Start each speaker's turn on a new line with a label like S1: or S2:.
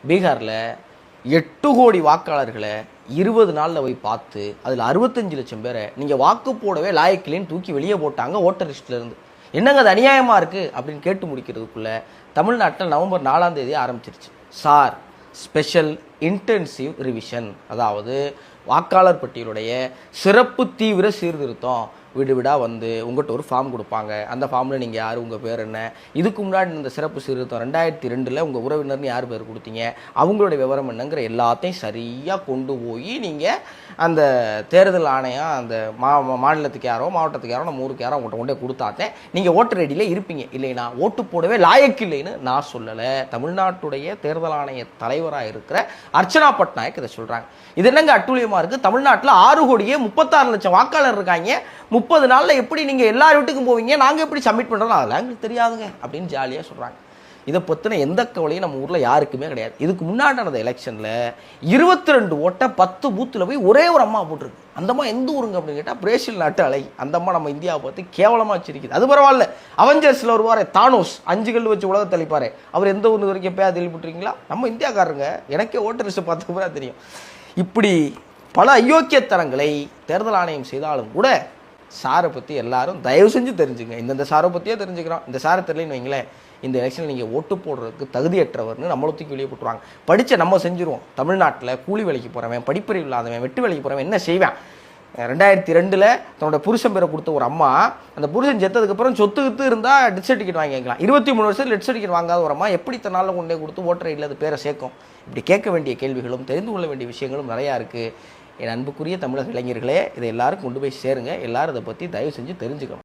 S1: பீகாரில் 8 கோடி வாக்காளர்களை 20 நாளில் போய் பார்த்து அதில் 65 லட்சம் பேரை நீங்கள் வாக்கு போடவே லாயக்கிலேன்னு தூக்கி வெளியே போட்டாங்க ஓட்டர் லிஸ்ட்லேருந்து. என்னங்க அது அநியாயமாக இருக்குது அப்படின்னு கேட்டு முடிக்கிறதுக்குள்ளே தமிழ்நாட்டில் நவம்பர் 4ஆம் தேதி ஆரம்பிச்சிருச்சு சார் ஸ்பெஷல் இன்டென்சிவ் ரிவிஷன். அதாவது வாக்காளர் பட்டியலுடைய சிறப்பு தீவிர சீர்திருத்தம். வீடு வீடாக வந்து உங்கள்கிட்ட ஒரு ஃபார்ம் கொடுப்பாங்க. அந்த ஃபார்மில் நீங்கள் யார், உங்கள் பேர் என்ன, இதுக்கு முன்னாடி இந்த சிறப்பு சீர்திருத்தம் 2002 உங்கள் உறவினர்னு யார் பேர் கொடுத்தீங்க, அவங்களுடைய விவரம் என்னங்கிற எல்லாத்தையும் சரியாக கொண்டு போய் நீங்கள் அந்த தேர்தல் ஆணையம் அந்த மாநிலத்துக்கு யாரோ மாவட்டத்துக்கு யாரோ நம்ம ஊருக்கு யாரோ உங்கள்கிட்ட கொண்டே கொடுத்தாத்தேன் நீங்கள் ஓட்டர் ரெடியில் இருப்பீங்க. இல்லைனா ஓட்டு போடவே லாயக்கு இல்லைன்னு நான் சொல்லலை. தமிழ்நாட்டுடைய தேர்தல் ஆணைய தலைவராக இருக்கிற அர்ச்சனா பட்நாயக் இதை சொல்கிறாங்க. இது என்னங்க அட்டூழியமாக இருக்குது? தமிழ்நாட்டில் 6 கோடியே 36 லட்சம் வாக்காளர் இருக்காங்க. 30 நாளில் எப்படி நீங்கள் எல்லா வீட்டுக்கும் போவீங்க, நாங்கள் எப்படி சப்மிட் பண்ணுறோம், அதெல்லாம் எங்களுக்கு தெரியாதுங்க அப்படின்னு ஜாலியாக சொல்கிறாங்க. இதை பற்றின எந்த கவலையும் நம்ம ஊரில் யாருக்குமே கிடையாது. இதுக்கு முன்னாடி நடந்த எலெக்ஷனில் 22 ஓட்டை 10 பூத்தில் போய் ஒரே ஒரு அம்மா போட்டிருக்கு. அந்த அம்மா எந்த ஊருங்க அப்படின்னு கேட்டால் பிரேசில் நாட்டு அலை. அந்த அம்மா நம்ம இந்தியாவை பார்த்து கேவலமாக வச்சிருக்குது. அது பரவாயில்ல, அவெஞ்சர்ஸில் வருவார் தானோஸ், 5 கல் வச்சு உலகத்தை அழிப்பார், அவர் எந்த ஊர் வரைக்கும் எப்போயா தெளிவிட்டுறீங்களா? நம்ம இந்தியாக்காரங்க, எனக்கே ஓட்டர் லிஸ்ட்டை பார்த்துக்கு தான் தெரியும். இப்படி பல அயோக்கியத்தனங்களை தேர்தல் ஆணையம் செய்தாலும் கூட சாரை பற்றி எல்லாரும் தயவு செஞ்சு தெரிஞ்சுங்க. இந்த சாரை பற்றியே தெரிஞ்சுக்கிறோம். இந்த சாரை தெரியலன்னு வைங்களேன், இந்த எலெக்ஷனில் நீங்கள் ஓட்டு போடுறதுக்கு தகுதியற்றவர்னு நம்மளுக்கு வெளியே போட்டுருவாங்க. படித்த நம்ம செஞ்சுருவோம். தமிழ்நாட்டில் கூலி வேலைக்கு போகிறவன், படிப்பறிவு இல்லாதவன், வெட்டு வேலைக்கு போகிறவன் என்ன செய்வேன்? 2002 தன்னோட புருஷன் பேரை கொடுத்த ஒரு அம்மா, அந்த புருஷன் செத்ததுக்கப்புறம் சொத்து இருந்தால் டெத் சர்டிஃபிகேட் வாங்கிக்கலாம். 23 வருஷத்தில் டெத் சர்டிஃபிகேட் வாங்காத ஒரு அம்மா எப்படி தன்னால் கொண்டே கொடுத்து ஓட்டர் ஐடியில் அது பேரை சேர்க்கும்? இப்படி கேட்க வேண்டிய கேள்விகளும் தெரிந்து கொள்ள வேண்டிய விஷயங்களும் நிறையா இருக்குது. என் அன்புக்குரிய தமிழக இளைஞர்களே, இதை எல்லாரும் கொண்டு போய் சேருங்க. எல்லாரும் இதை பற்றி தயவு செஞ்சு தெரிஞ்சுக்கணும்.